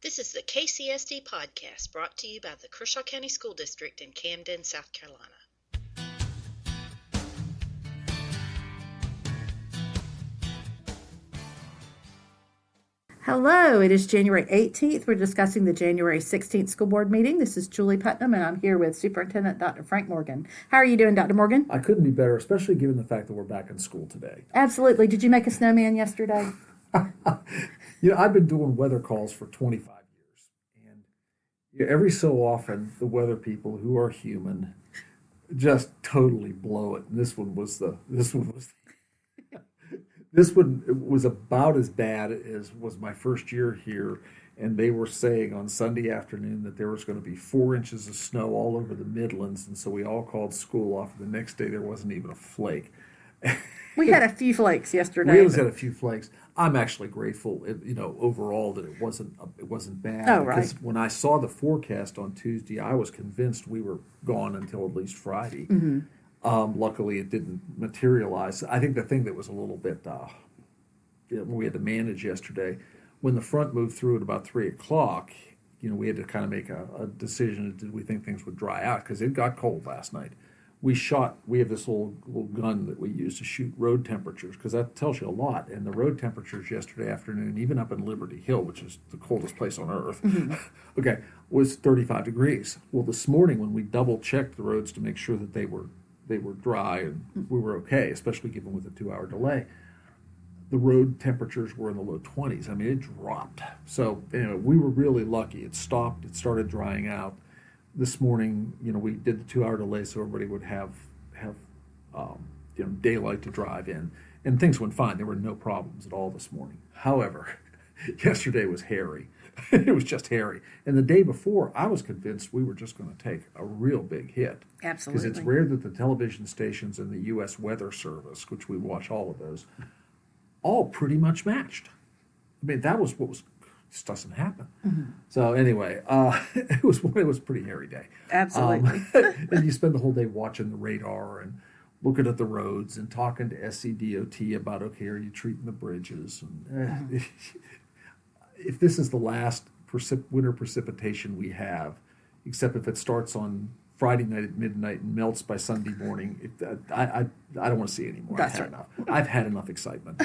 This is the KCSD podcast brought to you by the Kershaw County School District in Camden, South Carolina. Hello, it is January 18th. We're discussing the January 16th school board meeting. This is Julie Putnam, and I'm here with Superintendent Dr. Frank Morgan. How are you doing, Dr. Morgan? I couldn't be better, especially given the fact that we're back in school today. Absolutely. Did you make a snowman yesterday? I've been doing weather calls for 25 years, and every so often, the weather people who are human just totally blow it. And this one was about as bad as was my first year here, and they were saying on Sunday afternoon that there was going to be 4 inches of snow all over the Midlands, and so we all called school off. The next day, there wasn't even a flake. We had a few flakes yesterday. We always had a few flakes. I'm actually grateful, overall that it wasn't bad. Oh, right. Because when I saw the forecast on Tuesday, I was convinced we were gone until at least Friday. Mm-hmm. Luckily, it didn't materialize. I think the thing that was a little bit we had to manage yesterday, when the front moved through at about 3 o'clock, we had to kind of make a decision. Did we think things would dry out? Because it got cold last night. We have this little gun that we use to shoot road temperatures, because that tells you a lot. And the road temperatures yesterday afternoon, even up in Liberty Hill, which is the coldest place on earth, Mm-hmm. was 35 degrees. Well, this morning when we double-checked the roads to make sure that they were dry and we were okay, especially given with a 2-hour delay, the road temperatures were in the low 20s. I mean, it dropped. So anyway, we were really lucky. It stopped. It started drying out. This morning, we did the 2-hour delay so everybody would have daylight to drive in, and things went fine. There were no problems at all this morning. However, yesterday was hairy. It was just hairy. And the day before, I was convinced we were just going to take a real big hit. Absolutely. Because it's rare that the television stations and the U.S. Weather Service, which we watch all of those, all pretty much matched. I mean, that was what was. This doesn't happen. Mm-hmm. So anyway, it was a pretty hairy day. Absolutely. And you spend the whole day watching the radar and looking at the roads and talking to SCDOT about, okay, are you treating the bridges? And if this is the last winter precipitation we have, except if it starts on Friday night at midnight and melts by Sunday morning, I don't want to see it anymore. That's I've had enough excitement.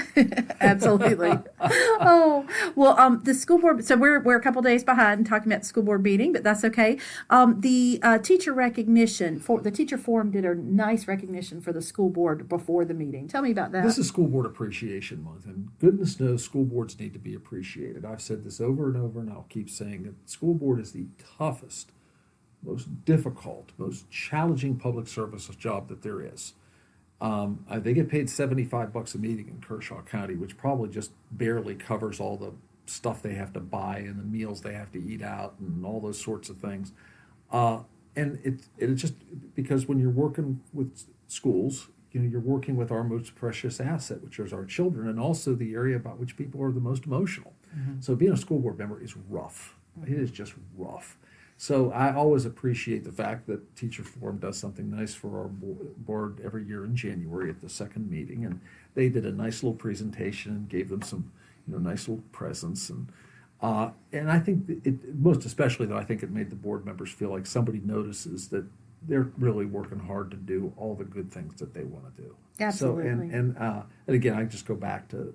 Absolutely. Oh, well, the school board, so we're a couple days behind talking about the school board meeting, but that's okay. The teacher recognition, the teacher forum did a nice recognition for the school board before the meeting. Tell me about that. This is School Board Appreciation Month, and goodness knows school boards need to be appreciated. I've said this over and over, and I'll keep saying that school board is the toughest, most difficult, most challenging public service job that there is. They get paid $75 a meeting in Kershaw County, which probably just barely covers all the stuff they have to buy and the meals they have to eat out and all those sorts of things. And it's just because when you're working with schools, you're working with our most precious asset, which is our children, and also the area about which people are the most emotional. Mm-hmm. So being a school board member is rough. Mm-hmm. It is just rough. So I always appreciate the fact that Teacher Forum does something nice for our board every year in January at the second meeting, and they did a nice little presentation and gave them some, nice little presents, and I think most especially though, I think it made the board members feel like somebody notices that they're really working hard to do all the good things that they want to do. Absolutely. So and again, I just go back to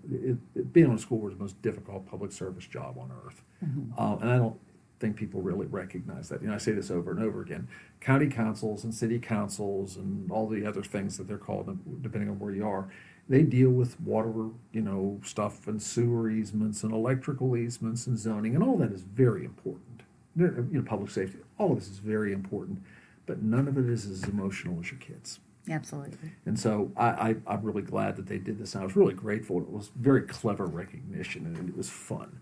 being on a school board is the most difficult public service job on earth, and I don't think people really recognize that. I say this over and over again. County councils and city councils and all the other things that they're called, depending on where you are, they deal with water, stuff and sewer easements and electrical easements and zoning, and all that is very important. Public safety, all of this is very important, but none of it is as emotional as your kids. Absolutely. And so I'm really glad that they did this. And I was really grateful. It was very clever recognition, and it was fun.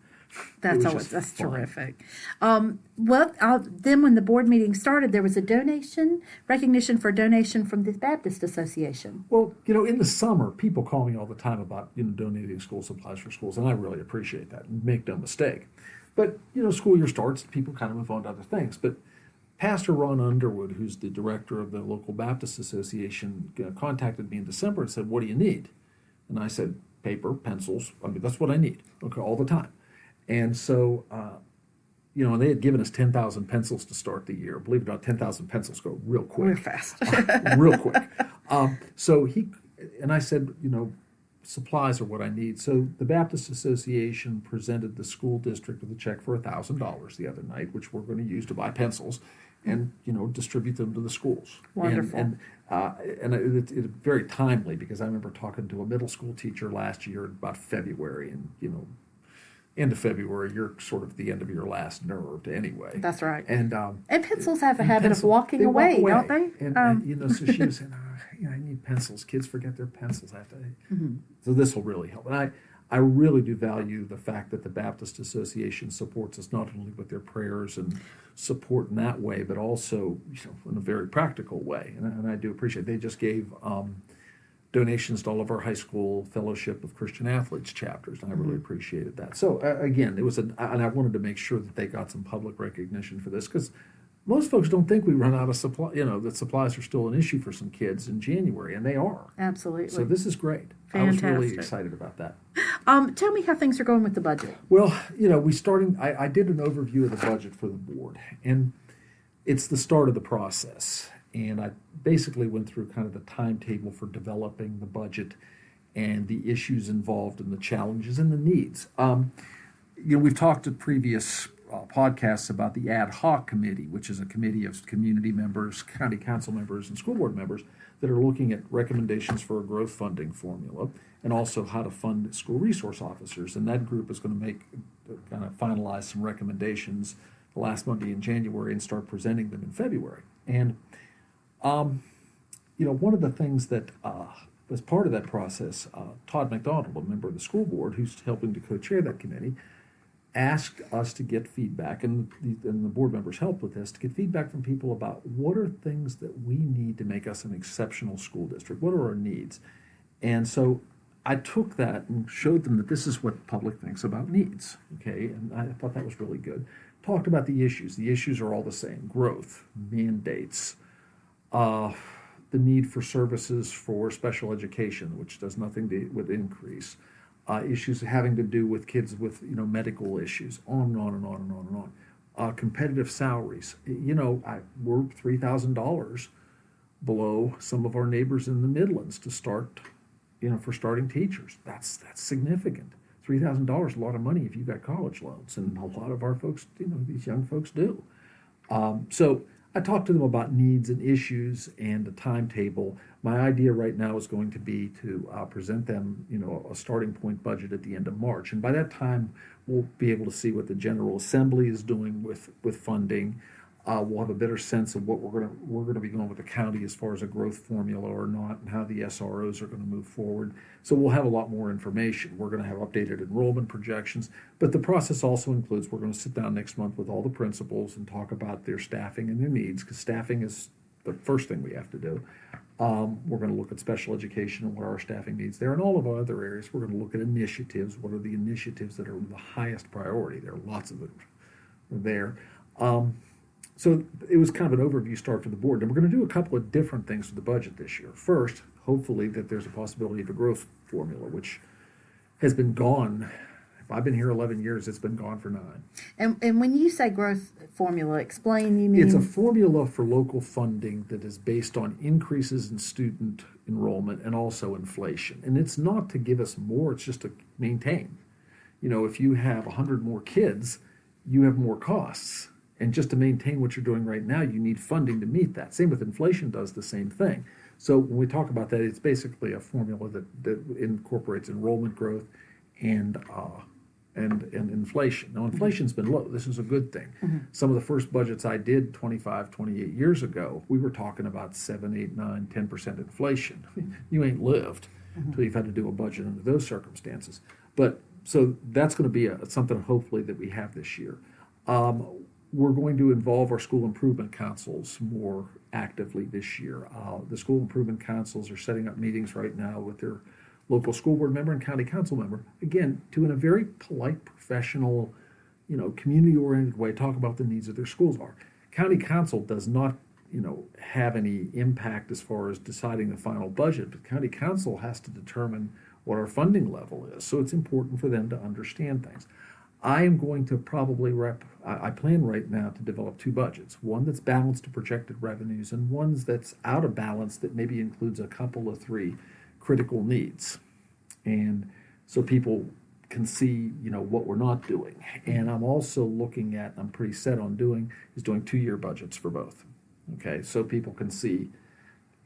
That's terrific. Then when the board meeting started, there was a recognition for a donation from the Baptist Association. Well, in the summer, people call me all the time about donating school supplies for schools, and I really appreciate that. Make no mistake. But school year starts, people kind of move on to other things. But Pastor Ron Underwood, who's the director of the local Baptist Association, contacted me in December and said, "What do you need?" And I said, "Paper, pencils. I mean, that's what I need. Okay, all the time." And so and they had given us 10,000 pencils to start the year. Believe it or not, 10,000 pencils go real quick. Real fast. Real quick. And I said, supplies are what I need. So the Baptist Association presented the school district with a check for $1,000 the other night, which we're going to use to buy pencils and, distribute them to the schools. Wonderful. And it's very timely, because I remember talking to a middle school teacher last year about February, and, end of February, you're sort of the end of your last nerve anyway. That's right. And pencils have a habit of walking away, don't they? And so she was saying, I need pencils. Kids forget their pencils. I have to. Mm-hmm. So this will really help. And I really do value the fact that the Baptist Association supports us not only with their prayers and support in that way, but also in a very practical way. And I do appreciate it. They just gave donations to all of our high school Fellowship of Christian Athletes chapters, and I really appreciated that. So again, and I wanted to make sure that they got some public recognition for this, because most folks don't think we run out of supply. That supplies are still an issue for some kids in January, and they are. Absolutely. So this is great. Fantastic. I was really excited about that. Tell me how things are going with the budget. Well, I did an overview of the budget for the board, and it's the start of the process. And I basically went through kind of the timetable for developing the budget and the issues involved and the challenges and the needs. We've talked at previous podcasts about the ad hoc committee, which is a committee of community members, county council members, and school board members that are looking at recommendations for a growth funding formula and also how to fund school resource officers. And that group is going to kind of finalize some recommendations the last Monday in January and start presenting them in February. And one of the things that was part of that process, Todd McDonald, a member of the school board who's helping to co-chair that committee, asked us to get feedback, and the board members helped with this, to get feedback from people about what are things that we need to make us an exceptional school district. What are our needs? And so I took that and showed them that this is what the public thinks about needs, okay? And I thought that was really good. Talked about the issues. The issues are all the same: growth, mandates, the need for services for special education, which does nothing with increase, issues having to do with kids with medical issues, on and on and on and on and on. Competitive salaries. We're $3,000 below some of our neighbors in the Midlands to start, for starting teachers. That's significant. $3,000 is a lot of money if you've got college loans, and a lot of our folks, these young folks do. So I talked to them about needs and issues and a timetable. My idea right now is going to be to present them, a starting point budget at the end of March. And by that time, we'll be able to see what the General Assembly is doing with funding. We'll have a better sense of what we're going to be going with the county as far as a growth formula or not, and how the SROs are going to move forward. So we'll have a lot more information. We're going to have updated enrollment projections, but the process also includes, we're going to sit down next month with all the principals and talk about their staffing and their needs, because staffing is the first thing we have to do. We're going to look at special education and what our staffing needs there, and all of our other areas. We're going to look at initiatives. What are the initiatives that are the highest priority? There are lots of them there. So it was kind of an overview start for the board. And we're going to do a couple of different things with the budget this year. First, hopefully that there's a possibility of a growth formula, which has been gone. If I've been here 11 years, it's been gone for 9. And when you say growth formula, explain, you mean? It's a formula for local funding that is based on increases in student enrollment and also inflation. And it's not to give us more, it's just to maintain. If you have 100 more kids, you have more costs. And just to maintain what you're doing right now, you need funding to meet that. Same with inflation, does the same thing. So when we talk about that, it's basically a formula that incorporates enrollment growth and inflation. Now, inflation's been low. This is a good thing. Mm-hmm. Some of the first budgets I did 25, 28 years ago, we were talking about 7, 8, 9, 10% inflation. You ain't lived until you've had to do a budget under those circumstances. But so that's going to be something hopefully that we have this year. We're going to involve our school improvement councils more actively this year. The school improvement councils are setting up meetings right now with their local school board member and county council member, again, in a very polite, professional, community-oriented way, talk about the needs of their schools are. County council does not, have any impact as far as deciding the final budget, but county council has to determine what our funding level is. So it's important for them to understand things. I am going to probably I plan right now to develop two budgets, one that's balanced to projected revenues and one that's out of balance that maybe includes a couple of three critical needs. And so people can see, what we're not doing. And I'm also looking at, I'm pretty set on doing 2-year budgets for both. Okay, so people can see,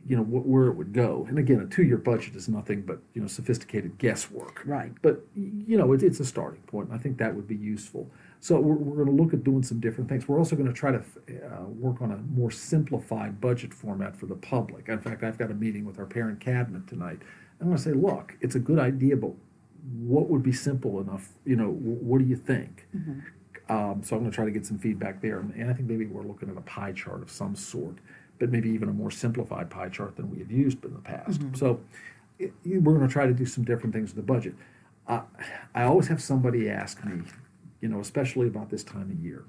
where it would go. And again, a 2-year budget is nothing but, sophisticated guesswork. Right. But, it's a starting point. I think that would be useful. So we're going to look at doing some different things. We're also going to try to work on a more simplified budget format for the public. In fact, I've got a meeting with our parent cabinet tonight. I'm going to say, look, it's a good idea, but what would be simple enough? What do you think? Mm-hmm. So I'm going to try to get some feedback there. And I think maybe we're looking at a pie chart of some sort, but maybe even a more simplified pie chart than we have used in the past. Mm-hmm. So we're going to try to do some different things with the budget. I always have somebody ask me, especially about this time of year,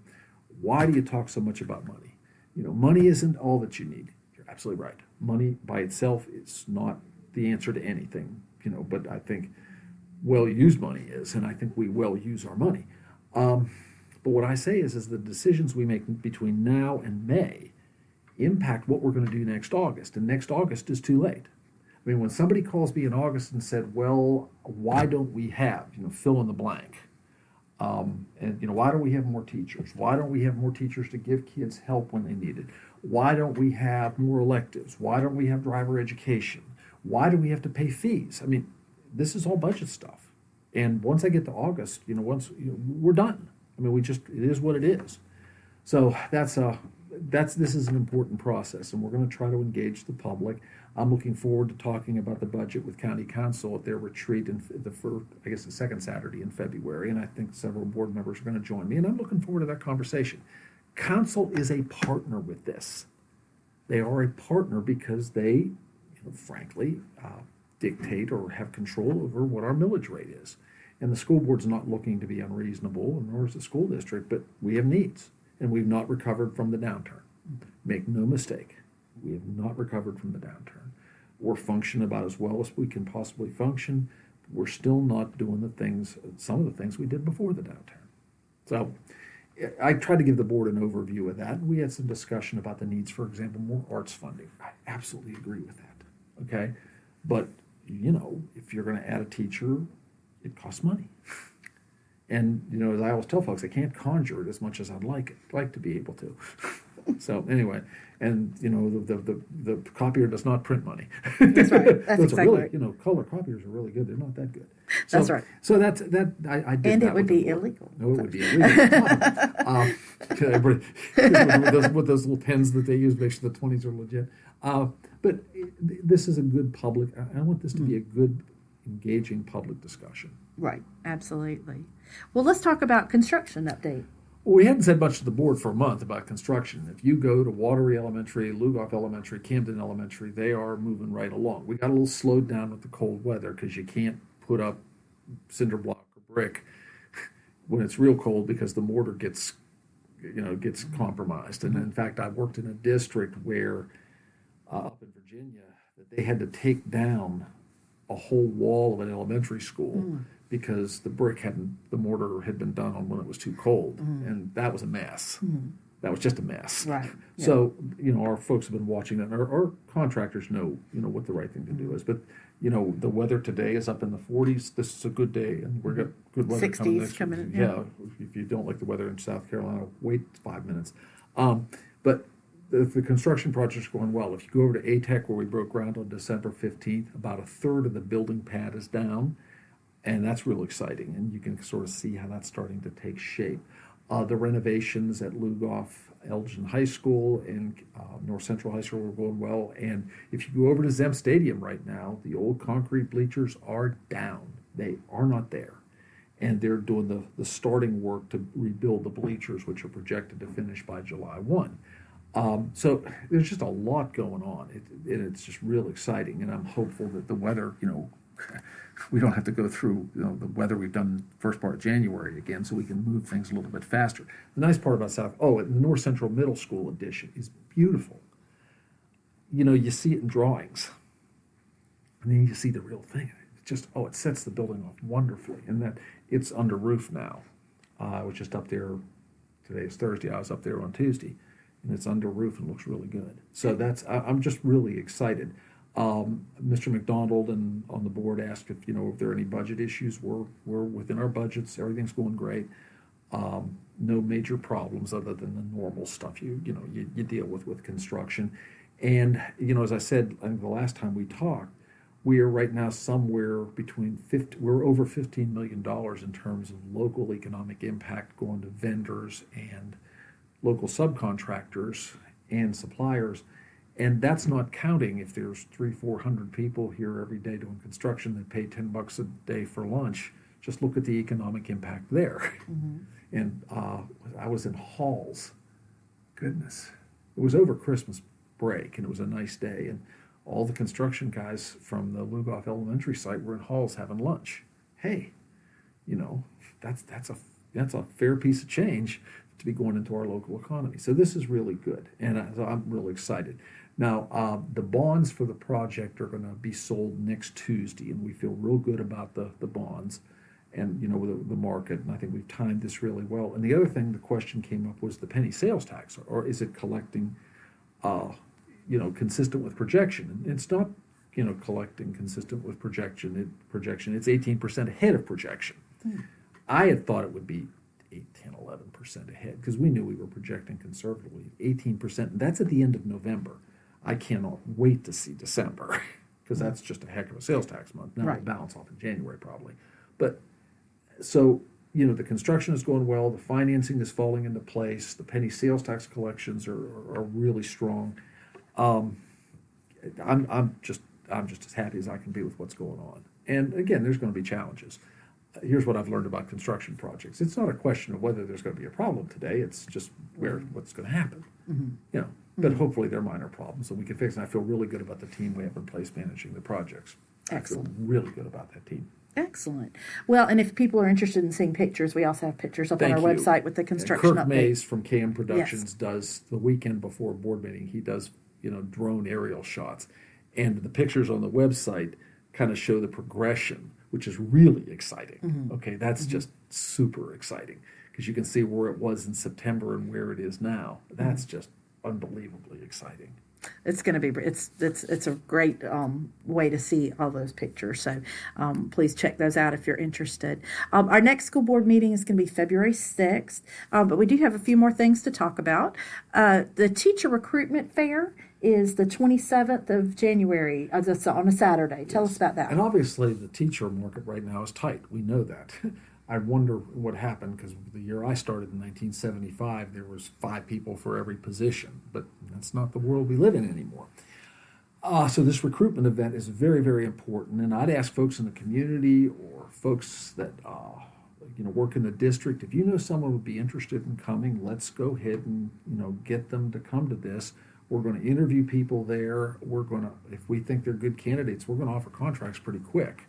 why do you talk so much about money? Money isn't all that you need. You're absolutely right. Money by itself is not the answer to anything, but I think well-used money is, and I think we well use our money. But what I say is the decisions we make between now and May impact what we're going to do next August, and next August is too late. I mean, when somebody calls me in August and said, well, why don't we have, fill in the blank, and why don't we have more teachers? Why don't we have more teachers to give kids help when they need it? Why don't we have more electives? Why don't we have driver education? Why do we have to pay fees? I mean, this is all budget stuff. And once I get to August, we're done. I mean, it is what it is. So this is an important process, and we're going to try to engage the public. I'm looking forward to talking about the budget with County Council at their retreat in the second Saturday in February, and I think several board members are going to join me, and I'm looking forward to that conversation. Council is a partner with this. They are a partner because they, frankly, dictate or have control over what our millage rate is. And the school board's not looking to be unreasonable, nor is the school district, but we have needs, and we've not recovered from the downturn. Make no mistake, we have not recovered from the downturn. We're functioning about as well as we can possibly function. We're still not doing some of the things we did before the downturn. So I tried to give the board an overview of that. We had some discussion about the needs, for example, more arts funding. I absolutely agree with that, okay? But, if you're going to add a teacher, it costs money. And, as I always tell folks, I can't conjure it as much as I'd like to be able to. So anyway, and, the copier does not print money. That's right. That's exactly right. Color copiers are really good. They're not that good. So, that's right. So I did and that. And it would be illegal. No, it would be illegal. with those little pens that they use, make sure the 20s are legit. But this is a good public, I want this to be a good, engaging public discussion. Right, absolutely. Well, let's talk about construction update. Well, we hadn't said much to the board for a month about construction. If you go to Watery Elementary, Lugoff Elementary, Camden Elementary, they are moving right along. We got a little slowed down with the cold weather because you can't put up cinder block or brick when it's real cold because the mortar gets compromised. And in fact, I worked in a district where up in Virginia that they had to take down a whole wall of an elementary school because the mortar had been done on when it was too cold, and that was a mess. That was just a mess. Right. Yeah. So our folks have been watching that. And our contractors know what the right thing to do is. But the weather today is up in the 40s. This is a good day, and we're got good weather 60s coming next coming week. in. Yeah. If you don't like the weather in South Carolina, wait 5 minutes. But the construction project's going well. If you go over to ATEC, where we broke ground on December 15th, about a third of the building pad is down, and that's real exciting. And you can sort of see how that's starting to take shape. The renovations at Lugoff Elgin High School and North Central High School are going well. And if you go over to Zem Stadium right now, the old concrete bleachers are down. They are not there. And they're doing the starting work to rebuild the bleachers, which are projected to finish by July 1. So there's just a lot going on. It's just real exciting, and I'm hopeful that the weather, we don't have to go through the weather we've done first part of January again, so we can move things a little bit faster. The nice part about the North Central Middle School addition is beautiful. You see it in drawings, and then you see the real thing. It sets the building off wonderfully, and that it's under roof now. I was just up there. Today is Thursday. I was up there on Tuesday, and it's under roof and looks really good. So I'm just really excited. Mr. McDonald and on the board asked if there are any budget issues. We're within our budgets. Everything's going great. No major problems other than the normal stuff you deal with construction. And as I said, I think the last time we talked, we are right now somewhere between we're over $15 million in terms of local economic impact going to vendors and local subcontractors and suppliers. And that's not counting if there's 300-400 people here every day doing construction that pay $10 a day for lunch. Just look at the economic impact there. Mm-hmm. And I was in Halls. Goodness. It was over Christmas break, and it was a nice day. And all the construction guys from the Lugoff Elementary site were in Halls having lunch. Hey, that's a fair piece of change to be going into our local economy. So this is really good, and so I'm really excited. Now, the bonds for the project are going to be sold next Tuesday, and we feel real good about the bonds and, the market, and I think we've timed this really well. And the other thing, the question came up was the penny sales tax, or is it collecting, consistent with projection? And it's not, collecting consistent with projection. It's 18% ahead of projection. I had thought it would be 8, 10, 11% ahead because we knew we were projecting conservatively. 18%, and that's at the end of November. I cannot wait to see December because that's just a heck of a sales tax month. Now it'll balance off in January probably. But so, the construction is going well. The financing is falling into place. The penny sales tax collections are really strong. I'm just as happy as I can be with what's going on. And again, there's going to be challenges. Here's what I've learned about construction projects. It's not a question of whether there's going to be a problem today. It's just what's going to happen. Mm-hmm. But hopefully they're minor problems and we can fix it. And I feel really good about the team we have in place managing the projects. Excellent. I feel really good about that team. Excellent. Well, and if people are interested in seeing pictures, we also have pictures up on our website with the construction Kirk update. Mays from KM Productions does the weekend before a board meeting. He does drone aerial shots, and the pictures on the website kind of show the progression, which is really exciting. Mm-hmm. Okay, that's just super exciting because you can see where it was in September and where it is now. That's just unbelievably exciting. It's going to be it's a great way to see all those pictures. So please check those out if you're interested. Our next school board meeting is going to be February 6th, but we do have a few more things to talk about. The teacher recruitment fair is the 27th of January. That's on a Saturday. Tell us about that. And obviously the teacher market right now is tight. We know that. I wonder what happened because the year I started in 1975, there was 5 people for every position, but that's not the world we live in anymore. So this recruitment event is very, very important, and I'd ask folks in the community or folks that work in the district, if you know someone would be interested in coming, let's go ahead and get them to come to this. We're going to interview people there. We're going to, if we think they're good candidates, we're going to offer contracts pretty quick.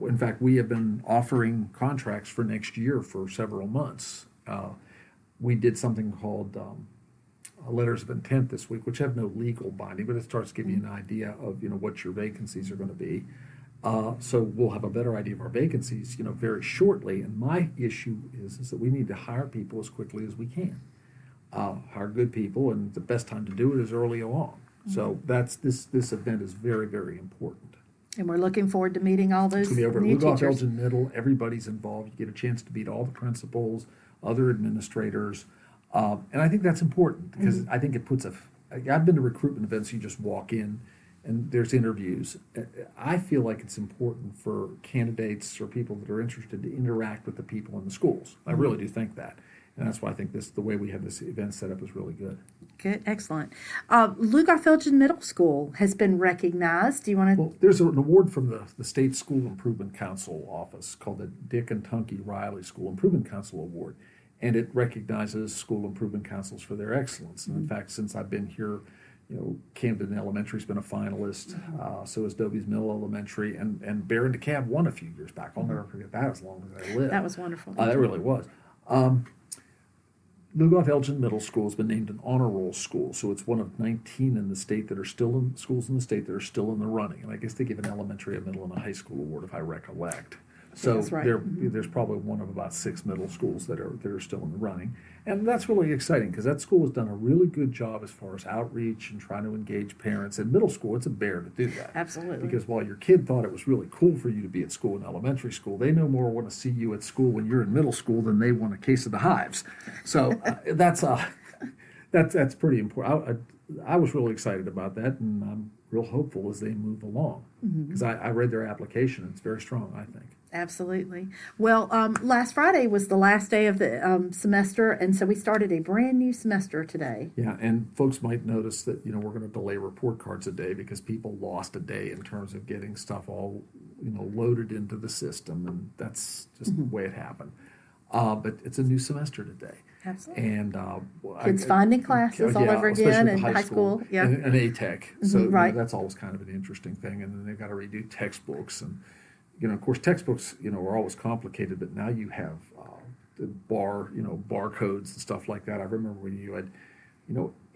In fact, we have been offering contracts for next year for several months. We did something called letters of intent this week, which have no legal binding, but it starts giving you an idea of what your vacancies are going to be. So we'll have a better idea of our vacancies, very shortly. And my issue is that we need to hire people as quickly as we can. Hire good people, and the best time to do it is early along. Mm-hmm. So that's this event is very, very important. And we're looking forward to meeting all those new over teachers. Lugoff Elgin Middle, everybody's involved. You get a chance to meet all the principals, other administrators, and I think that's important because I think it puts I've been to recruitment events. You just walk in, and there's interviews. I feel like it's important for candidates or people that are interested to interact with the people in the schools. I really do think that. And that's why I think the way we have this event set up is really good. Good, excellent. Lugoff Elgin Middle School has been recognized. Do you want to? Well, there's an award from the State School Improvement Council office called the Dick and Tunky Riley School Improvement Council Award, and it recognizes school improvement councils for their excellence. And in fact, since I've been here, Camden Elementary's been a finalist. So is Doby's Mill Elementary, and Barron DeKalb won a few years back. I'll never forget that as long as I live. That was wonderful. That really was. Lugoff Elgin Middle School has been named an honor roll school, so it's one of 19 in the state that are still in schools in the state that are still in the running. And I guess they give an elementary, a middle, and a high school award, if I recollect. So That's right. there's probably one of about 6 middle schools that are still in the running. And that's really exciting because that school has done a really good job as far as outreach and trying to engage parents. In middle school, it's a bear to do that. Absolutely. Because while your kid thought it was really cool for you to be at school in elementary school, they no more want to see you at school when you're in middle school than they want a case of the hives. So that's pretty important. I was really excited about that, and I'm real hopeful as they move along because I read their application. It's very strong, I think. Absolutely. Well, last Friday was the last day of the semester, and so we started a brand new semester today. Yeah, and folks might notice that we're going to delay report cards a day because people lost a day in terms of getting stuff all loaded into the system, and that's just the way it happened. But it's a new semester today. Absolutely. And kids finding classes all over again in high school. Yeah. And A-Tech. So right. That's always kind of an interesting thing. And then they've got to redo textbooks. And, of course, textbooks, are always complicated, but now you have the barcodes and stuff like that. I remember when you had,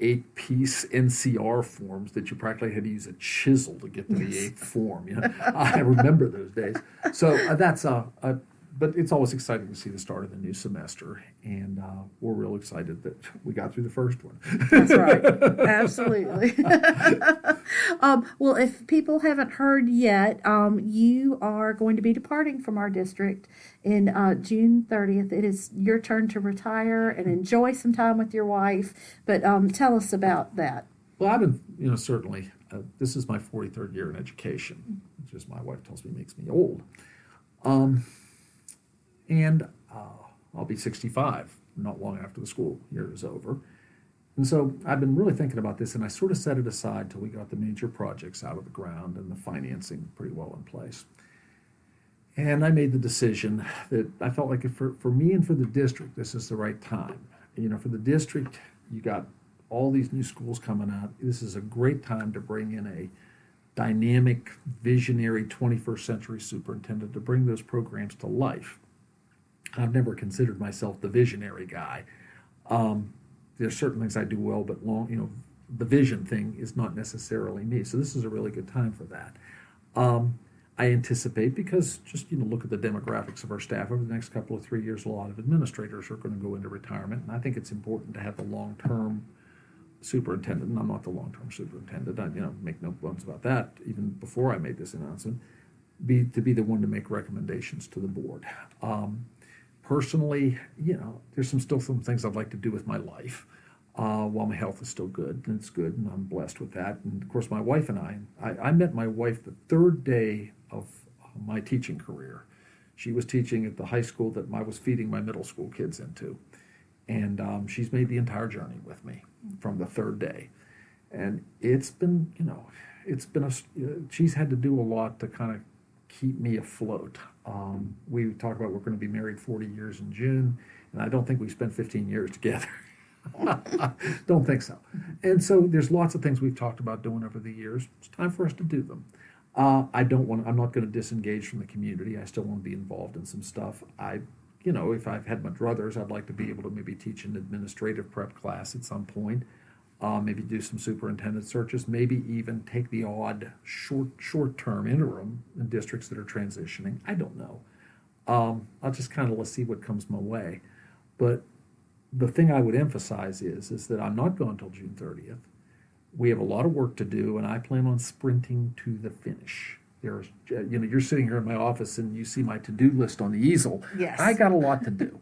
8-piece NCR forms that you practically had to use a chisel to get to the 8th form. I remember those days. So but it's always exciting to see the start of the new semester, and we're real excited that we got through the first one. That's right. Absolutely. Well, if people haven't heard yet, you are going to be departing from our district in June 30th. It is your turn to retire and enjoy some time with your wife, but tell us about that. Well, I've been, certainly, this is my 43rd year in education, which, as my wife tells me, makes me old. And I'll be 65 not long after the school year is over. And so I've been really thinking about this, and I sort of set it aside till we got the major projects out of the ground and the financing pretty well in place. And I made the decision that I felt like for me and for the district, this is the right time. For the district, you got all these new schools coming out. This is a great time to bring in a dynamic, visionary 21st century superintendent to bring those programs to life. I've never considered myself the visionary guy. There's certain things I do well, but the vision thing is not necessarily me. So this is a really good time for that. I anticipate, because just look at the demographics of our staff over the next couple of 3 years, a lot of administrators are going to go into retirement, and I think it's important to have the long-term superintendent. And I'm not the long-term superintendent. I make no bones about that. Even before I made this announcement, be the one to make recommendations to the board. Personally, there's still some things I'd like to do with my life while my health is still good, and it's good, and I'm blessed with that. And of course, my wife and I met my wife the third day of my teaching career. She was teaching at the high school that I was feeding my middle school kids into, and she's made the entire journey with me from the third day. And it's been, she's had to do a lot to kind of keep me afloat. We talk about we're going to be married 40 years in June, and I don't think we've spent 15 years together. Don't think so. And so there's lots of things we've talked about doing over the years. It's time for us to do them. I'm not going to disengage from the community. I still want to be involved in some stuff. If I've had my druthers, I'd like to be able to maybe teach an administrative prep class at some point. Maybe do some superintendent searches, maybe even take the odd short-term interim in districts that are transitioning. I don't know. I'll just kind of let's see what comes my way. But the thing I would emphasize is that I'm not going until June 30th. We have a lot of work to do, and I plan on sprinting to the finish. There's, you're sitting here in my office and you see my to-do list on the easel. Yes. I got a lot to do.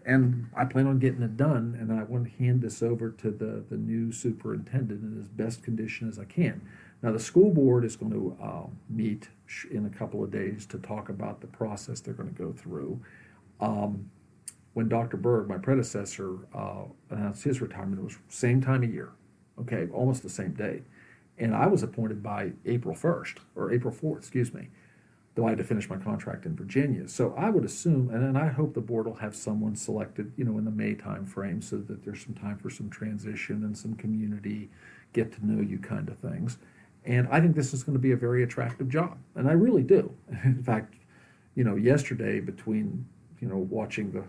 And I plan on getting it done, and I want to hand this over to the new superintendent in as best condition as I can. Now, the school board is going to meet in a couple of days to talk about the process they're going to go through. When Dr. Berg, my predecessor, announced his retirement, it was same time of year, okay, almost the same day. And I was appointed by April 1st, or April 4th, excuse me, though I had to finish my contract in Virginia. So I would assume, and I hope the board will have someone selected, in the May time frame so that there's some time for some transition and some community get to know you kind of things. And I think this is going to be a very attractive job, and I really do. In fact, yesterday between, watching the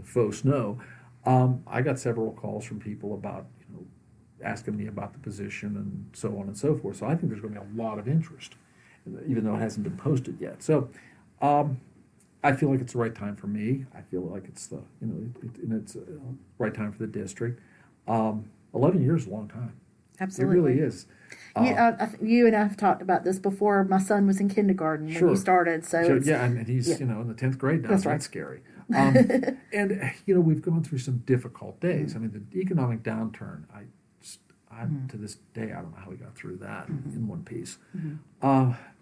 faux snow, I got several calls from people about, asking me about the position and so on and so forth. So I think there's going to be a lot of interest. even though it hasn't been posted yet. So I feel like it's the right time for me. I feel like it's the it's right time for the district. 11 years is a long time. Absolutely. It really is. You and I have talked about this before. My son was in kindergarten when you started. So yeah, and he's in the 10th grade now. That's so right. That's scary. And we've gone through some difficult days. I mean, the economic downturn. To this day, I don't know how we got through that in one piece.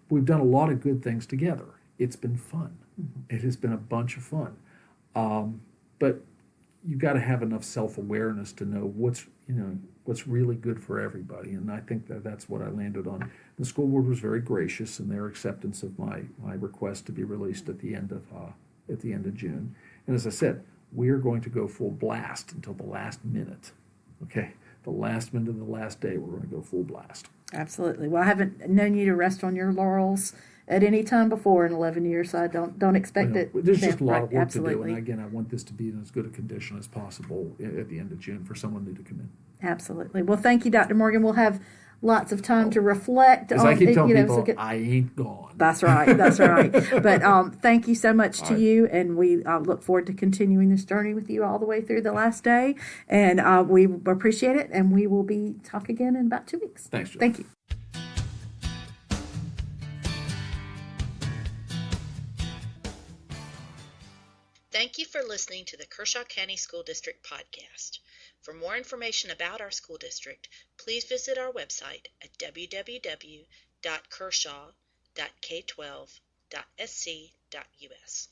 We've done a lot of good things together. It's been fun. It has been a bunch of fun. But you've got to have enough self-awareness to know what's really good for everybody. And I think that's what I landed on. The school board was very gracious in their acceptance of my request to be released at the end of June. And as I said, we are going to go full blast until the last minute. Okay, the last minute of the last day, we're going to go full blast. Absolutely. Well, I haven't known you to rest on your laurels at any time before in 11 years, so I don't expect it. There's just a lot of work Absolutely. to do, and again, I want this to be in as good a condition as possible at the end of June for someone new to come in. Absolutely. Well, thank you, Dr. Morgan. We'll have lots of time to reflect on. As I keep telling people, I ain't gone. That's right. That's right. But thank you so much to you, and we look forward to continuing this journey with you all the way through the last day. And we appreciate it, and we will be talking again in about 2 weeks. Thanks, Jill. Thank you. Thank you for listening to the Kershaw County School District podcast. For more information about our school district, please visit our website at www.kershaw.k12.sc.us.